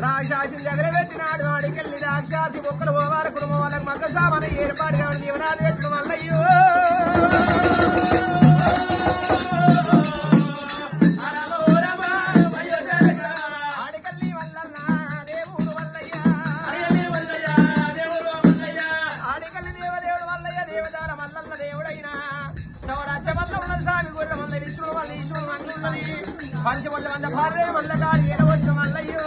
రాక్షాసిని దగ్గర పెట్టినాడు వాడికెళ్ళి రాక్షాసి ఒక్కరు పోవాలి కుటుంబం వాళ్ళకి మగ్గ సామాన్ ఏర్పాటు కావాలి దీవనాలు పెట్టిన వల్లయ్యో పంచమల్ల వంద భార్య వల్ల కాదు ఏడవచ్చిన వల్లయ్యో